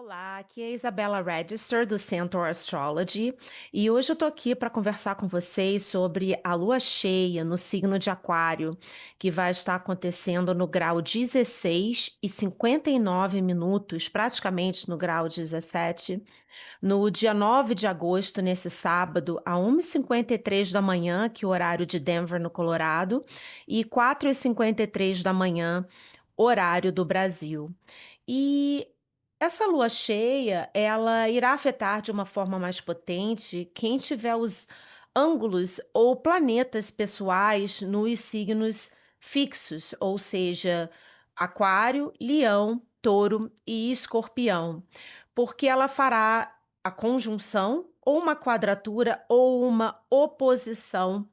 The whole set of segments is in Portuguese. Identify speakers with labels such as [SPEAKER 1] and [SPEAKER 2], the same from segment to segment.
[SPEAKER 1] Olá, aqui é a Isabella Register do Centaur Astrology e hoje eu tô aqui para conversar com vocês sobre a lua cheia no signo de Aquário, que vai estar acontecendo no grau 16 e 59 minutos, praticamente no grau 17, no dia 9 de agosto, nesse sábado, a 1h53 da manhã, que é o horário de Denver, no Colorado, e 4h53 da manhã, horário do Brasil. E essa lua cheia, ela irá afetar de uma forma mais potente quem tiver os ângulos ou planetas pessoais nos signos fixos, ou seja, Aquário, Leão, Touro e Escorpião, porque ela fará a conjunção ou uma quadratura ou uma oposição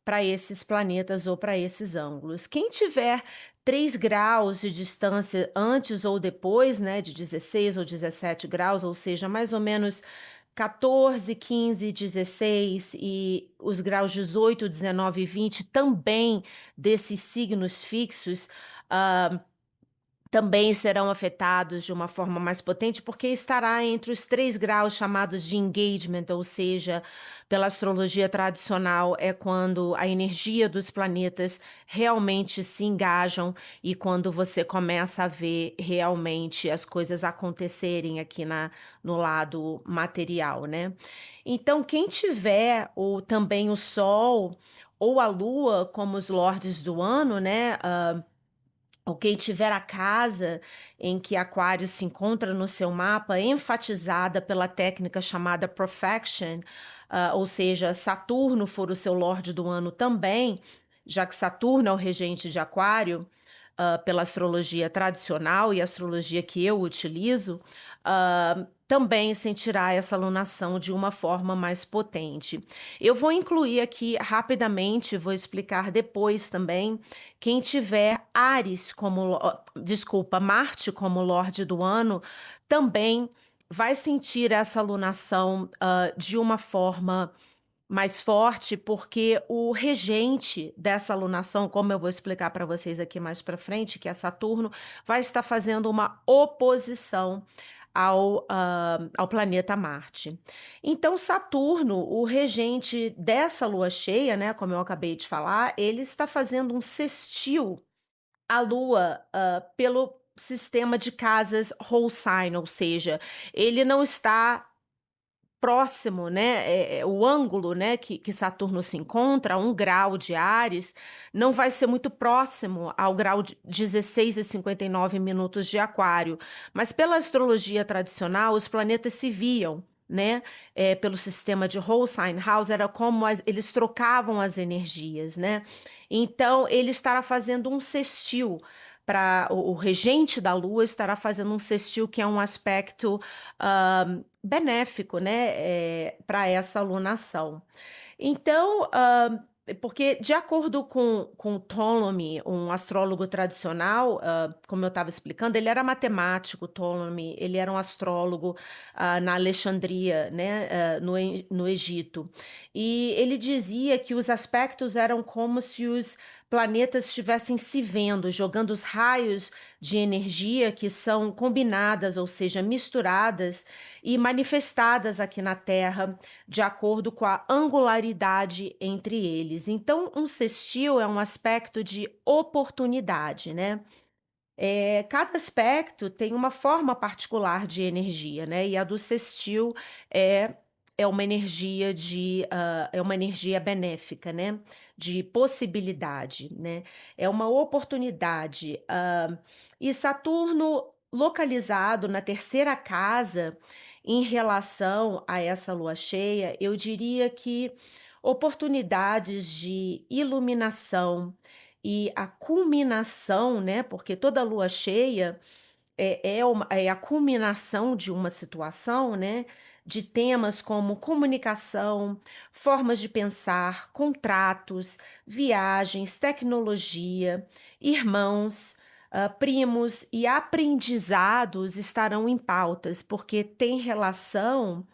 [SPEAKER 1] para esses planetas ou para esses ângulos. Quem tiver 3 graus de distância antes ou depois, né, de 16 ou 17 graus, ou seja, mais ou menos 14, 15, 16 e os graus 18, 19 e 20 também desses signos fixos, ah, também serão afetados de uma forma mais potente, porque estará entre os 3 graus chamados de engagement, ou seja, pela astrologia tradicional, é quando a energia dos planetas realmente se engajam e quando você começa a ver realmente as coisas acontecerem aqui no lado material, né? Então, quem tiver ou também o Sol ou a Lua como os lordes do ano, né? Ou quem tiver a casa em que Aquário se encontra no seu mapa, enfatizada pela técnica chamada Profection, ou seja, Saturno for o seu Lorde do ano também, já que Saturno é o regente de Aquário, pela astrologia tradicional e astrologia que eu utilizo, também sentirá essa alunação de uma forma mais potente. Eu vou incluir aqui rapidamente, vou explicar depois também, quem tiver Áries como, desculpa, Marte como Lorde do ano, também vai sentir essa alunação de uma forma mais forte, porque o regente dessa alunação, como eu vou explicar para vocês aqui mais para frente, que é Saturno, vai estar fazendo uma oposição ao planeta Marte. Então, Saturno, o regente dessa lua cheia, né, como eu acabei de falar, ele está fazendo um sextil à Lua pelo sistema de casas whole sign, ou seja, ele não está próximo, né, o ângulo, né, que Saturno se encontra, a 1 grau de Áries, não vai ser muito próximo ao grau de 16 e 59 minutos de Aquário, mas pela astrologia tradicional, os planetas se viam, né, pelo sistema de whole sign house, era como eles trocavam as energias, né, então ele estará fazendo um sextil, para o regente da Lua estará fazendo um sextil, que é um aspecto benéfico, né, para essa alunação. Então, porque de acordo com Ptolemy, um astrólogo tradicional, como eu estava explicando, ele era matemático, Ptolemy, ele era um astrólogo na Alexandria, né, no Egito. E ele dizia que os aspectos eram como se os planetas estivessem se vendo, jogando os raios de energia que são combinadas, ou seja, misturadas e manifestadas aqui na Terra de acordo com a angularidade entre eles. Então, um sextil é um aspecto de oportunidade, né? Cada aspecto tem uma forma particular de energia, né? E a do sextil é, é uma energia é uma energia benéfica, né? De possibilidade, né? É uma oportunidade. E Saturno localizado na terceira casa em relação a essa lua cheia, eu diria que oportunidades de iluminação e a culminação, né, porque toda lua cheia é a culminação de uma situação, né, de temas como comunicação, formas de pensar, contratos, viagens, tecnologia, irmãos, primos e aprendizados estarão em pautas, porque tem relação,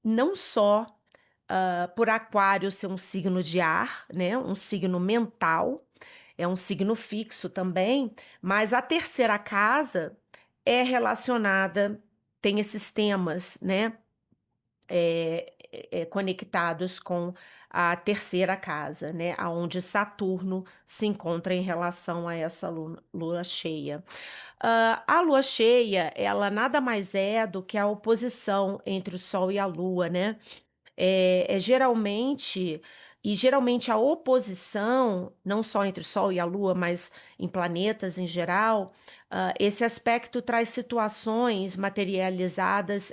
[SPEAKER 1] não só por Aquário ser um signo de ar, né, um signo mental, é um signo fixo também, mas a terceira casa é relacionada, tem esses temas, né, conectados com a terceira casa, né, aonde Saturno se encontra em relação a essa lua cheia. A lua cheia, ela nada mais é do que a oposição entre o Sol e a Lua, né? Geralmente a oposição, não só entre o Sol e a Lua, mas em planetas em geral, esse aspecto traz situações materializadas,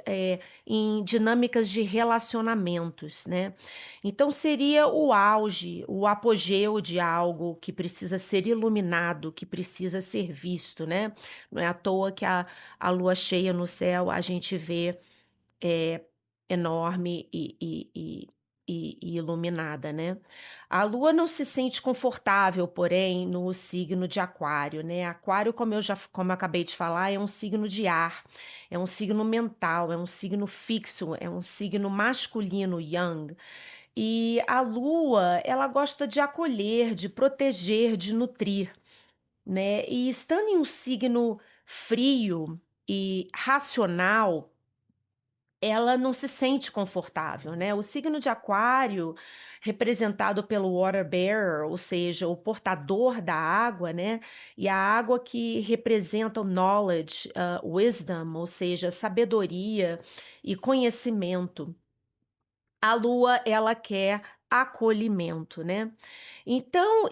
[SPEAKER 1] em dinâmicas de relacionamentos, né. Então seria o auge, o apogeu de algo que precisa ser iluminado, que precisa ser visto, né. Não é à toa que a lua cheia no céu a gente vê, é enorme e iluminada, né. A Lua não se sente confortável, porém, no signo de Aquário, né. Aquário, como eu acabei de falar, é um signo de ar, é um signo mental, é um signo fixo, é um signo masculino, yang. E a Lua, ela gosta de acolher, de proteger, de nutrir, né. E estando em um signo frio e racional, ela não se sente confortável, né. O signo de Aquário, representado pelo water bearer, ou seja, o portador da água, né, e a água que representa o knowledge, wisdom, ou seja, sabedoria e conhecimento. A lua, ela quer acolhimento, né. Então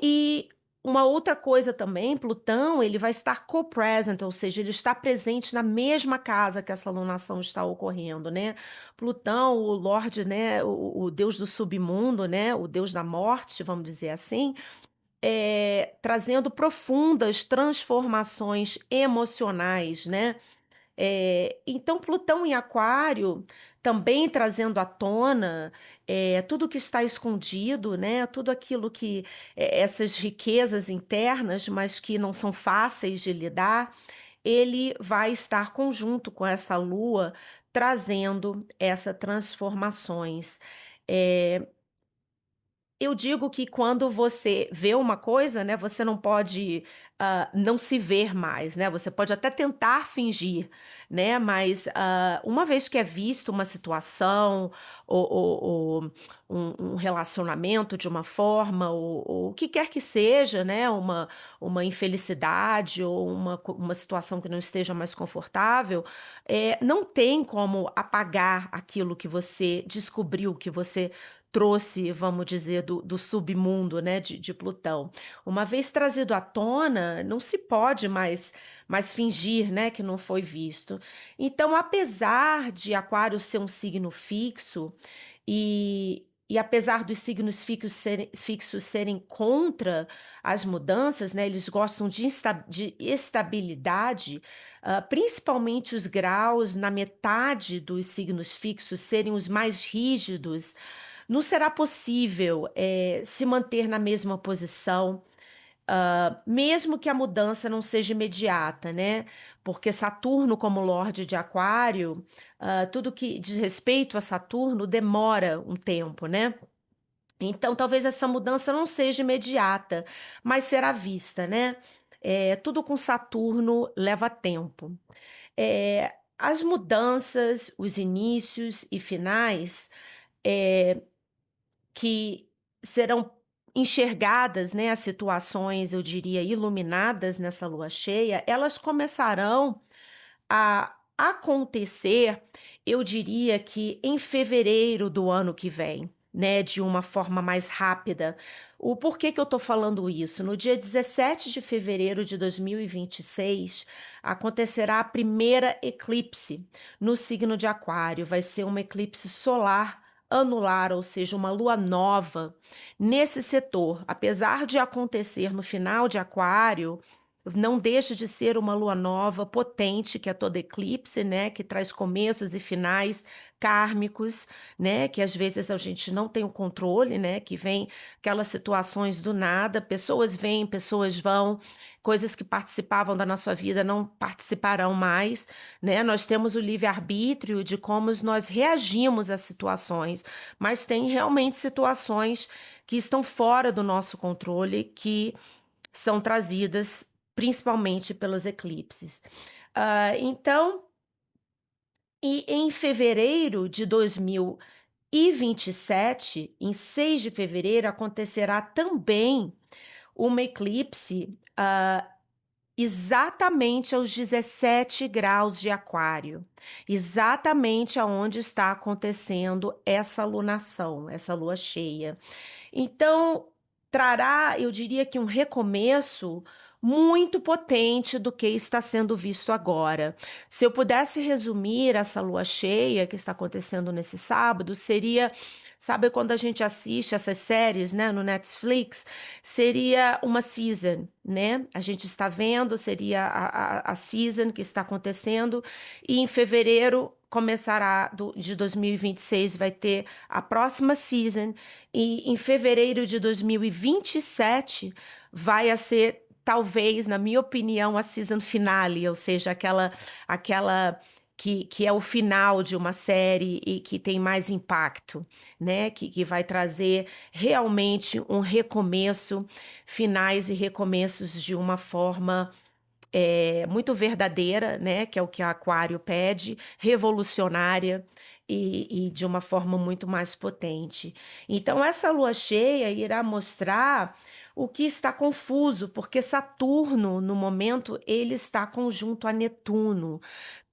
[SPEAKER 1] uma outra coisa também, Plutão, ele vai estar co-present, ou seja, ele está presente na mesma casa que essa alunação está ocorrendo, né. Plutão, o lorde, né, o deus do submundo, né, o deus da morte, vamos dizer assim, trazendo profundas transformações emocionais, né. Então Plutão em Aquário, também trazendo à tona, tudo que está escondido, né, tudo aquilo que essas riquezas internas, mas que não são fáceis de lidar, ele vai estar conjunto com essa lua, trazendo essa transformações. Eh eu digo que quando você vê uma coisa, né, você não pode, não se ver mais, né, você pode até tentar fingir, né, mas, uma vez que é visto uma situação ou um relacionamento de uma forma ou o que quer que seja, né, uma infelicidade ou uma situação que não esteja mais confortável, não tem como apagar aquilo que você descobriu, que você trouxe, vamos dizer, do submundo, né, de Plutão. Uma vez trazido à tona, não se pode mais fingir, né, que não foi visto. Então, apesar de Aquário ser um signo fixo, e apesar dos signos fixos serem contra as mudanças, né, eles gostam de estabilidade, principalmente os graus na metade dos signos fixos serem os mais rígidos, não será possível, se manter na mesma posição, mesmo que a mudança não seja imediata, né, porque Saturno, como lorde de Aquário, tudo que diz respeito a Saturno demora um tempo, né. Então talvez essa mudança não seja imediata, mas será vista, né. Tudo com Saturno leva tempo. As mudanças, os inícios e finais, eh que serão enxergadas, né, as situações, eu diria, iluminadas nessa lua cheia, elas começarão a acontecer, eu diria que em fevereiro do ano que vem, né, de uma forma mais rápida. O porquê que eu estou falando isso? No dia 17 de fevereiro de 2026, acontecerá a primeira eclipse no signo de Aquário. Vai ser uma eclipse solar anular, ou seja, uma lua nova nesse setor. Apesar de acontecer no final de Aquário, não deixa de ser uma lua nova potente, que é todo eclipse, né, que traz começos e finais kármicos, né, que às vezes a gente não tem o controle, né, que vem aquelas situações do nada, pessoas vêm, pessoas vão, coisas que participavam da nossa vida não participarão mais, né? Nós temos o livre-arbítrio de como nós reagimos às situações, mas tem realmente situações que estão fora do nosso controle, que são trazidas principalmente pelos eclipses. Então, e em fevereiro de 2027, em 6 de fevereiro, acontecerá também uma eclipse, exatamente aos 17 graus de Aquário, exatamente aonde está acontecendo essa lunação, essa lua cheia. Então, trará, eu diria que um recomeço muito potente do que está sendo visto agora. Se eu pudesse resumir essa lua cheia que está acontecendo nesse sábado, seria, sabe quando a gente assiste essas séries, né, no Netflix, seria uma season, né? A gente está vendo, seria a season que está acontecendo, e em fevereiro começará de 2026, vai ter a próxima season, e em fevereiro de 2027 vai a ser, talvez, na minha opinião, a season finale, ou seja, aquela que é o final de uma série e que tem mais impacto, né? Que vai trazer realmente um recomeço, finais e recomeços de uma forma muito verdadeira, né, que é o que a Aquário pede, revolucionária e de uma forma muito mais potente. Então, essa lua cheia irá mostrar o que está confuso, porque Saturno, no momento, ele está conjunto a Netuno,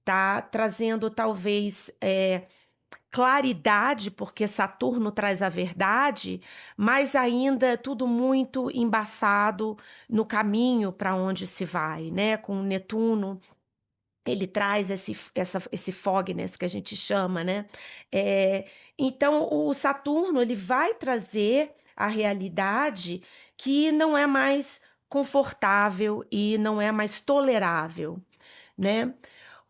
[SPEAKER 1] tá trazendo talvez claridade, porque Saturno traz a verdade, mas ainda tudo muito embaçado no caminho para onde se vai, né? Com Netuno, ele traz esse fogginess que a gente chama, né? Eh, então, o Saturno, ele vai trazer a realidade que não é mais confortável e não é mais tolerável, né?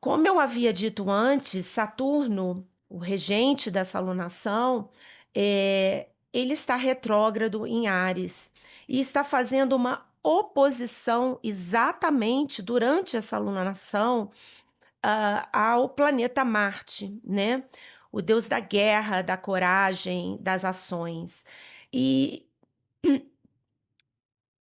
[SPEAKER 1] Como eu havia dito antes, Saturno, o regente dessa alunação, ele está retrógrado em Áries e está fazendo uma oposição exatamente durante essa alunação ao planeta Marte, né? O deus da guerra, da coragem, das ações. E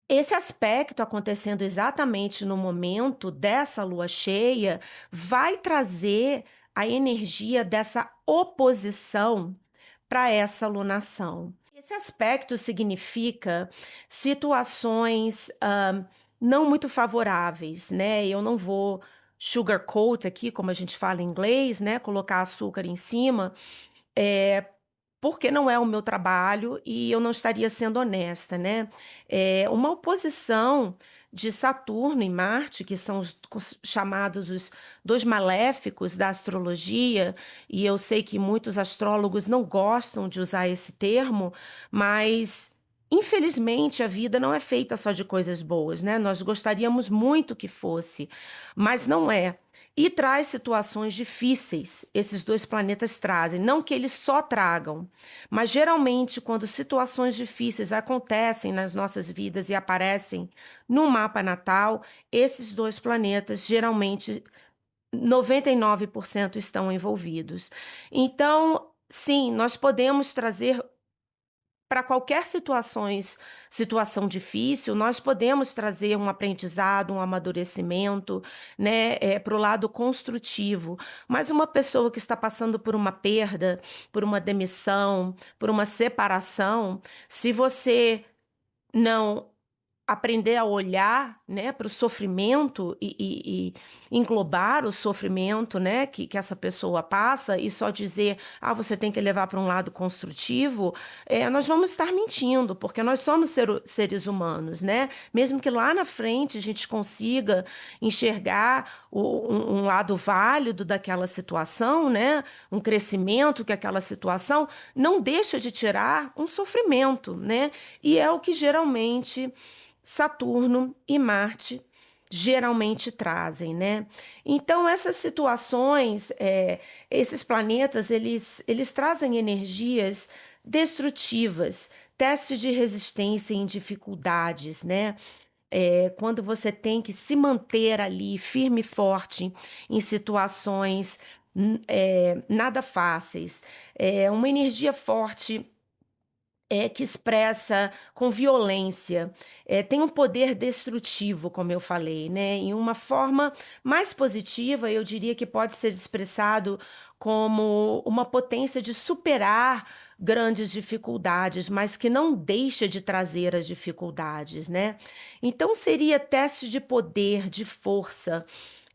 [SPEAKER 1] esse aspecto acontecendo exatamente no momento dessa lua cheia vai trazer a energia dessa oposição para essa lunação. Esse aspecto significa situações não muito favoráveis, né? Eu não vou sugarcoat aqui, como a gente fala em inglês, né? Colocar açúcar em cima, é, porque não é o meu trabalho e eu não estaria sendo honesta, né? É uma oposição de Saturno e Marte, que são chamados os dois maléficos da astrologia, e eu sei que muitos astrólogos não gostam de usar esse termo, mas infelizmente a vida não é feita só de coisas boas, né? Nós gostaríamos muito que fosse, mas não é. E traz situações difíceis, esses dois planetas trazem. Não que eles só tragam, mas geralmente, quando situações difíceis acontecem nas nossas vidas e aparecem no mapa natal, esses dois planetas geralmente 99% estão envolvidos. Então, sim, nós podemos trazer para qualquer situação difícil, nós podemos trazer um aprendizado, um amadurecimento, né, para o lado construtivo. Mas uma pessoa que está passando por uma perda, por uma demissão, por uma separação, se você não aprender a olhar, né, para o sofrimento e englobar o sofrimento, né, que essa pessoa passa e só dizer, você tem que levar para um lado construtivo, nós vamos estar mentindo, porque nós somos seres humanos, né? Mesmo que lá na frente a gente consiga enxergar um lado válido daquela situação, né, um crescimento que aquela situação não deixa de tirar um sofrimento, né? E é o que geralmente Saturno e Marte geralmente trazem, né? Então essas situações, esses planetas, eles trazem energias destrutivas, testes de resistência em dificuldades, né? Quando você tem que se manter ali firme e forte em situações nada fáceis, uma energia forte que expressa com violência, tem um poder destrutivo, como eu falei, né, em uma forma mais positiva, eu diria que pode ser expressado como uma potência de superar grandes dificuldades, mas que não deixa de trazer as dificuldades, né. Então seria teste de poder, de força,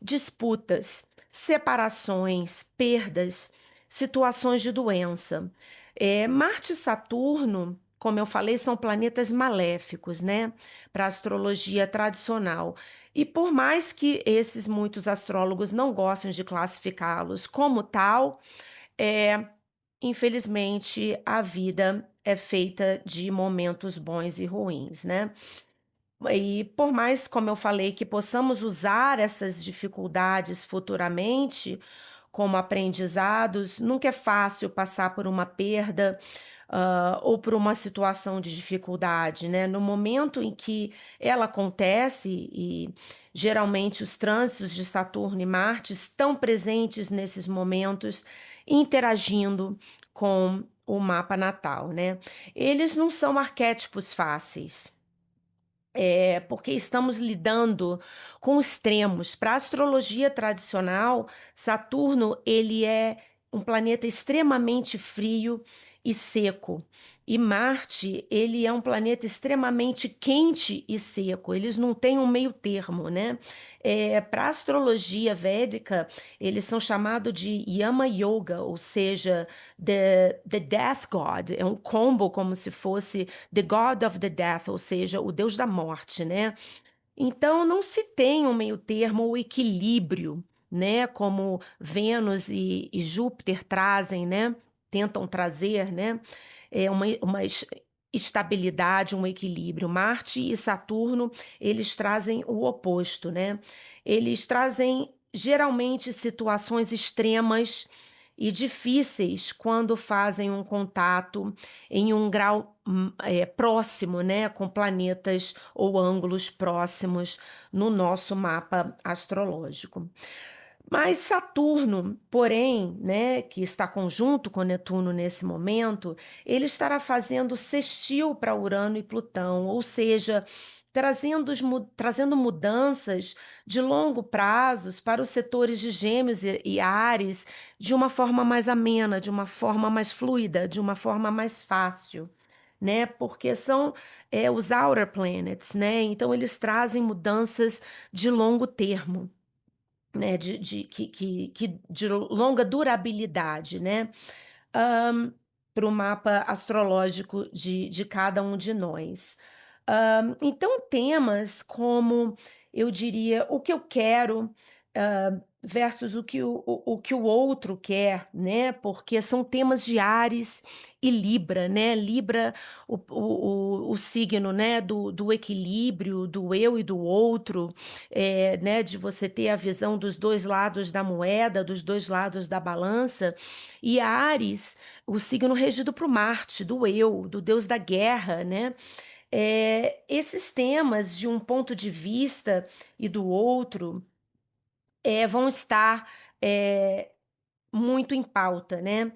[SPEAKER 1] disputas, separações, perdas, situações de doença. Marte e Saturno, como eu falei, são planetas maléficos, né, para a astrologia tradicional. E por mais que esses muitos astrólogos não gostem de classificá-los como tal, é, infelizmente a vida é feita de momentos bons e ruins, né? E por mais, como eu falei, que possamos usar essas dificuldades futuramente como aprendizados, nunca é fácil passar por uma perda, ou por uma situação de dificuldade, né? No momento em que ela acontece, e geralmente os trânsitos de Saturno e Marte estão presentes nesses momentos, interagindo com o mapa natal, né? Eles não são arquétipos fáceis. Porque estamos lidando com extremos. Para a astrologia tradicional, Saturno ele é um planeta extremamente frio e seco. E Marte, ele é um planeta extremamente quente e seco. Eles não têm um meio termo, né? Para a astrologia védica, eles são chamados de Yama Yoga, ou seja, the Death God. É um combo como se fosse The God of the Death, ou seja, o Deus da morte, né? Então não se tem um meio termo ou equilíbrio, né? Como Vênus e Júpiter trazem, né? Tentam trazer, né? Uma estabilidade, um equilíbrio. Marte e Saturno, eles trazem o oposto, né? Eles trazem geralmente situações extremas e difíceis quando fazem um contato em um grau próximo, né, com planetas ou ângulos próximos no nosso mapa astrológico. Mas Saturno, porém, né, que está conjunto com Netuno nesse momento, ele estará fazendo sextil para Urano e Plutão, ou seja, trazendo mudanças de longo prazo para os setores de Gêmeos e Áries de uma forma mais amena, de uma forma mais fluida, de uma forma mais fácil, né? Porque são os outer planets, né? Então eles trazem mudanças de longo termo, né, de longa durabilidade, né, para o mapa astrológico de cada um de nós. Então temas como, eu diria, o que eu quero, versus o que o outro quer, né, porque são temas de Áries e Libra, né, Libra, o signo, né, do equilíbrio, do eu e do outro, né, de você ter a visão dos 2 lados da moeda, dos 2 lados da balança, e Áries, o signo regido por Marte, do eu, do deus da guerra, né. Esses temas de um ponto de vista e do outro, vão estar, muito em pauta, né.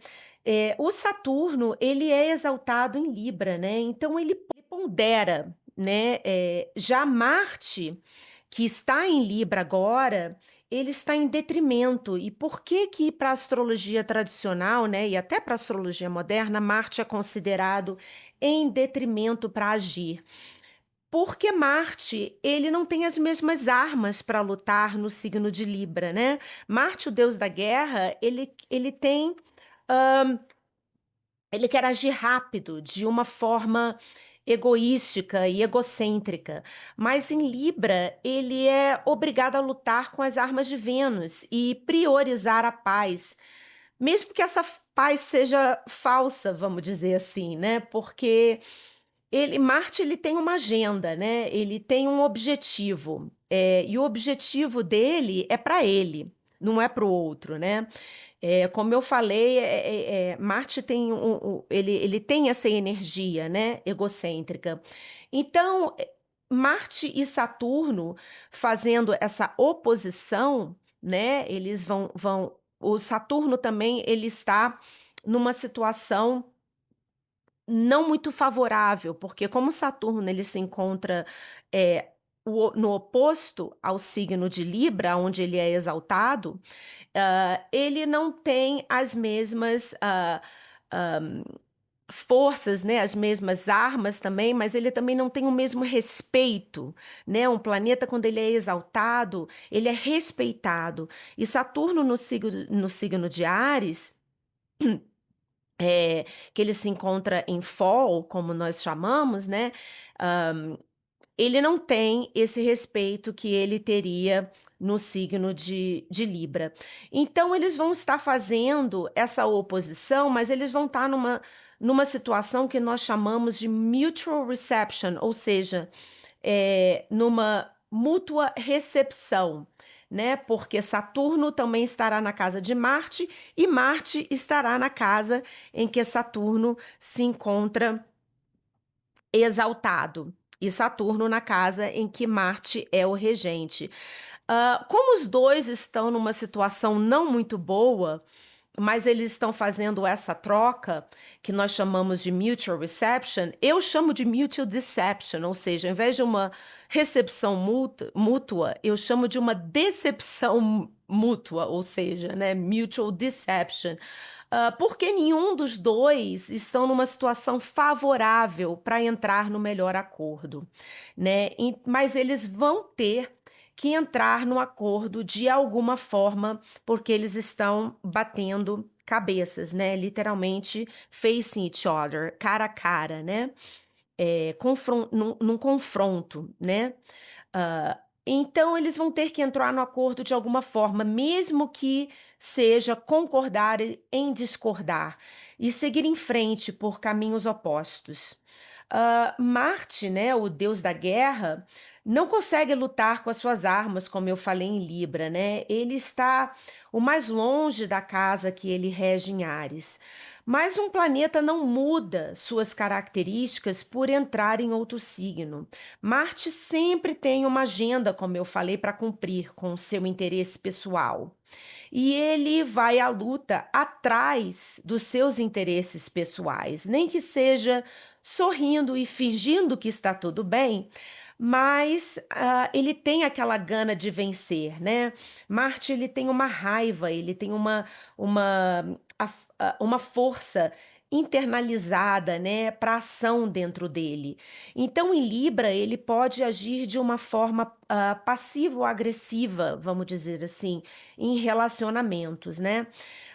[SPEAKER 1] O Saturno, ele é exaltado em Libra, né, então ele pondera, né, já Marte, que está em Libra agora, ele está em detrimento. E por que que para a astrologia tradicional, né, e até para a astrologia moderna, Marte é considerado em detrimento para agir? Porque Marte, ele não tem as mesmas armas para lutar no signo de Libra, né. Marte, o deus da guerra, ele tem, ele quer agir rápido, de uma forma egoística e egocêntrica, mas em Libra ele é obrigado a lutar com as armas de Vênus e priorizar a paz, mesmo que essa paz seja falsa, vamos dizer assim, né, porque Marte ele tem uma agenda, né, ele tem um objetivo, e o objetivo dele é para ele, não é para o outro, né. Como eu falei, Marte tem ele tem essa energia, né, egocêntrica. Então, Marte e Saturno fazendo essa oposição, né, eles vão o Saturno também ele está numa situação não muito favorável, porque como Saturno ele se encontra, eh, no oposto ao signo de Libra, onde ele é exaltado, ele não tem as mesmas, hã, forças, né, as mesmas armas também, mas ele também não tem o mesmo respeito, né, um planeta quando ele é exaltado, ele é respeitado. E Saturno no signo de Áries, que ele se encontra em Fall, como nós chamamos, né, hã, ele não tem esse respeito que ele teria no signo de Libra. Então eles vão estar fazendo essa oposição, mas eles vão estar numa situação que nós chamamos de mutual reception, ou seja, numa mútua recepção, né, porque Saturno também estará na casa de Marte e Marte estará na casa em que Saturno se encontra exaltado, e Saturno na casa em que Marte é o regente. Como os 2 estão numa situação não muito boa, mas eles estão fazendo essa troca, que nós chamamos de mutual reception, eu chamo de mutual deception, ou seja, ao invés de uma recepção mútua, eu chamo de uma decepção mútua, ou seja, né, mutual deception. Porque nenhum dos 2 estão numa situação favorável para entrar no melhor acordo, né, mas eles vão ter que entrar no acordo de alguma forma, porque eles estão batendo cabeças, né, literalmente facing each other, cara a cara, né, num confronto, né. Hã, então eles vão ter que entrar no acordo de alguma forma, mesmo que seja concordar em discordar, e seguir em frente por caminhos opostos. Marte, né, o deus da guerra, não consegue lutar com as suas armas, como eu falei em Libra, né? Ele está o mais longe da casa que ele rege em Áries. Mas um planeta não muda suas características por entrar em outro signo. Marte sempre tem uma agenda, como eu falei, para cumprir com o seu interesse pessoal. E ele vai à luta atrás dos seus interesses pessoais, nem que seja sorrindo e fingindo que está tudo bem, mas ele tem aquela gana de vencer, né? Marte ele tem uma raiva, ele tem uma força internalizada, né, para ação dentro dele. Então, em Libra, ele pode agir de uma forma passivo-agressiva, vamos dizer assim, em relacionamentos, né.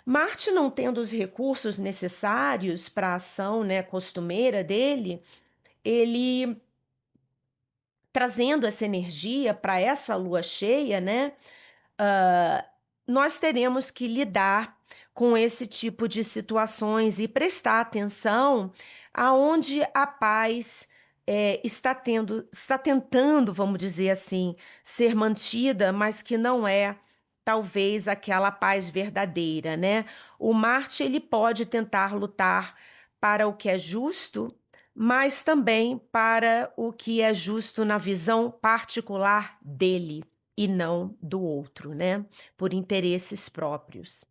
[SPEAKER 1] Marte não tendo os recursos necessários para a ação, né, costumeira dele, ele trazendo essa energia para essa lua cheia, né, hã, nós teremos que lidar com esse tipo de situações e prestar atenção aonde a paz, está tentando, vamos dizer assim, ser mantida, mas que não é, talvez, aquela paz verdadeira, né. O Marte, ele pode tentar lutar para o que é justo, mas também para o que é justo na visão particular dele e não do outro, né, por interesses próprios.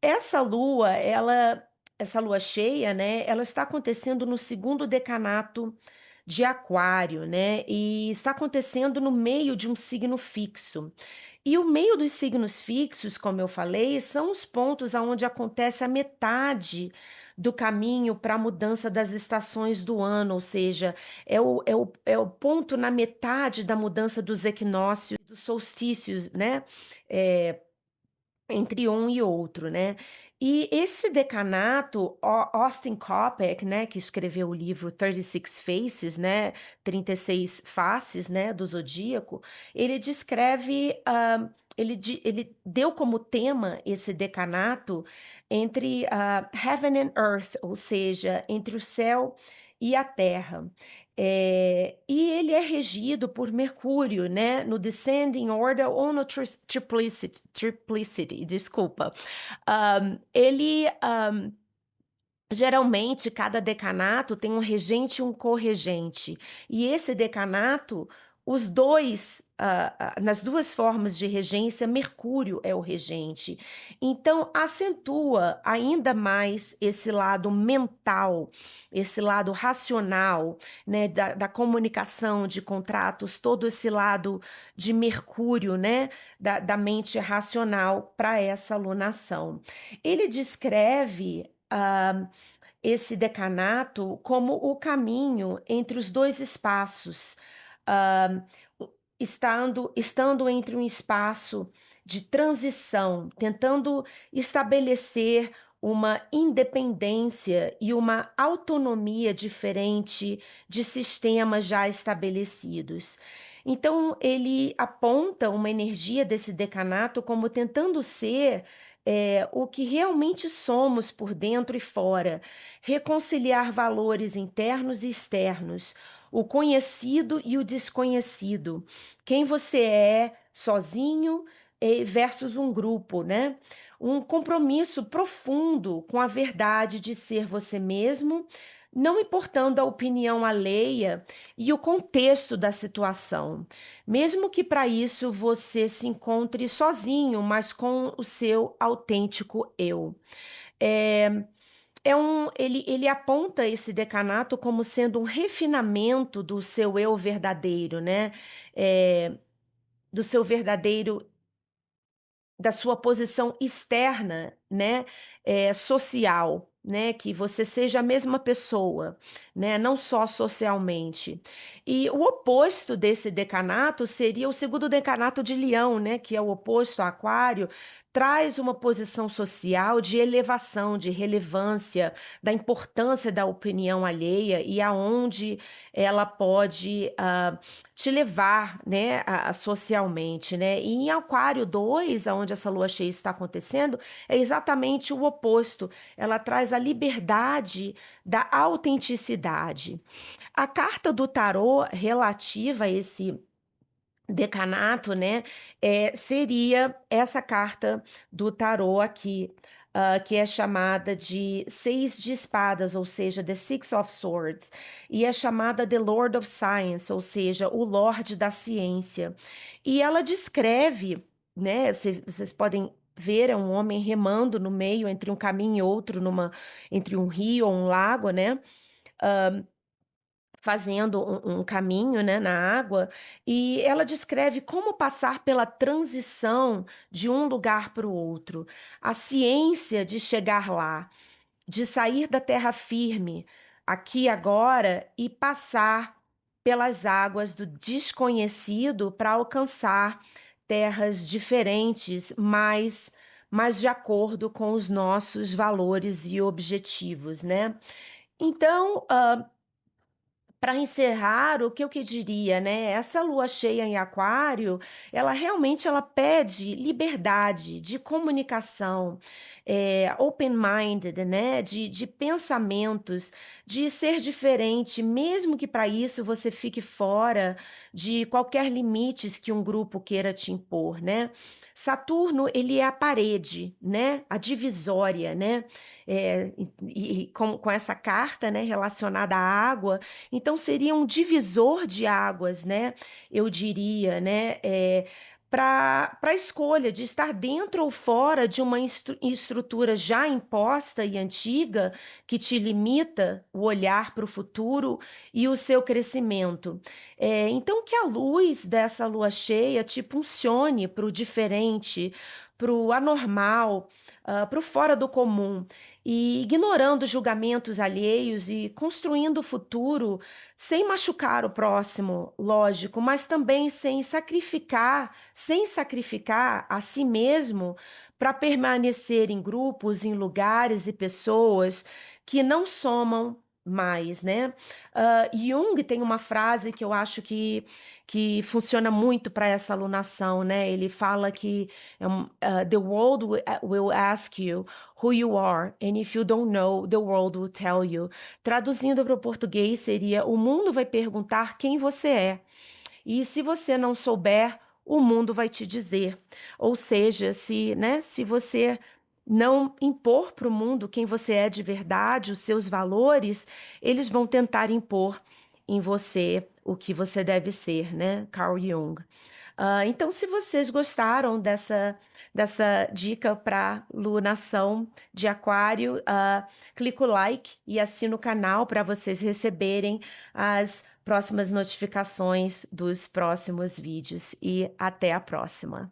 [SPEAKER 1] Essa lua, essa lua cheia, né, ela está acontecendo no segundo decanato de Aquário, né, e está acontecendo no meio de um signo fixo. E o meio dos signos fixos, como eu falei, são os pontos aonde acontece a metade do caminho para a mudança das estações do ano, ou seja, é o ponto na metade da mudança dos equinócios, dos solstícios, né? Eh, Entre um e outro, né. E esse decanato, Austin Coppock, né, que escreveu o livro 36 Faces, né, 36 faces, né, do zodíaco, ele descreve, ele deu como tema esse decanato entre, heaven and earth, ou seja, entre o céu e a terra. E ele é regido por Mercúrio, né, no descending order ou no triplicity, desculpa. Geralmente, cada decanato tem um regente e um corregente. E esse decanato, os dois, nas duas formas de regência, Mercúrio é o regente. Então, acentua ainda mais esse lado mental, esse lado racional, né, da comunicação, de contratos, todo esse lado de Mercúrio, né, da mente racional para essa alunação. Ele descreve. Esse decanato como o caminho entre os dois espaços, ah, estando entre um espaço de transição, tentando estabelecer uma independência e uma autonomia diferente de sistemas já estabelecidos. Então, ele aponta uma energia desse decanato como tentando ser o que realmente somos por dentro e fora, reconciliar valores internos e externos, o conhecido e o desconhecido, quem você é sozinho versus um grupo, né? Um compromisso profundo com a verdade de ser você mesmo, não importando a opinião alheia e o contexto da situação, mesmo que para isso você se encontre sozinho, mas com o seu autêntico eu. É, ele aponta esse decanato como sendo um refinamento do seu eu verdadeiro, né? Do seu verdadeiro, da sua posição externa, né, social, né, que você seja a mesma pessoa, né, não só socialmente. E o oposto desse decanato seria o segundo decanato de Leão, né, que é o oposto a Aquário, traz uma posição social de elevação, de relevância, da importância da opinião alheia e aonde ela pode te levar, né, socialmente, né? E em Aquário 2, aonde essa lua cheia está acontecendo, é exatamente o oposto. Ela traz a liberdade da autenticidade. A carta do tarô relativa a esse decanato, né, seria essa carta do tarô aqui, que é chamada de Seis de Espadas, ou seja, The Six of Swords, e é chamada The Lord of Science, ou seja, o Lorde da Ciência. E ela descreve, né, vocês podem ver, é um homem remando no meio entre um caminho e outro, entre um rio ou um lago, né? Fazendo um caminho, né, na água, e ela descreve como passar pela transição de um lugar para o outro, a ciência de chegar lá, de sair da terra firme, aqui agora, e passar pelas águas do desconhecido para alcançar terras diferentes, mas de acordo com os nossos valores e objetivos, né? Então, para encerrar, o que eu que diria, né? Essa lua cheia em Aquário, ela realmente ela pede liberdade de comunicação, open-minded, né? De pensamentos, de ser diferente, mesmo que para isso você fique fora de qualquer limites que um grupo queira te impor, né? Saturno, ele é a parede, né? A divisória, né? Com essa carta, né? Relacionada à água. Então seria um divisor de águas, né? Eu diria, né? Para a escolha de estar dentro ou fora de uma estrutura já imposta e antiga que te limita o olhar para o futuro e o seu crescimento. Então que a luz dessa lua cheia te impulsione para o diferente, para o anormal, para o fora do comum. E ignorando julgamentos alheios e construindo o futuro sem machucar o próximo, lógico, mas também sem sacrificar a si mesmo para permanecer em grupos, em lugares e pessoas que não somam mais, né? Jung tem uma frase que eu acho que funciona muito para essa alunação, né? Ele fala que the world will ask you who you are, and if you don't know, the world will tell you. Traduzindo para o português seria: o mundo vai perguntar quem você é, e se você não souber, o mundo vai te dizer. Ou seja, se você não impor para o mundo quem você é de verdade, os seus valores, eles vão tentar impor em você o que você deve ser, né, Carl Jung. Então se vocês gostaram dessa dica para lunação de aquário, clica o like e assina o canal para vocês receberem as próximas notificações dos próximos vídeos e até a próxima.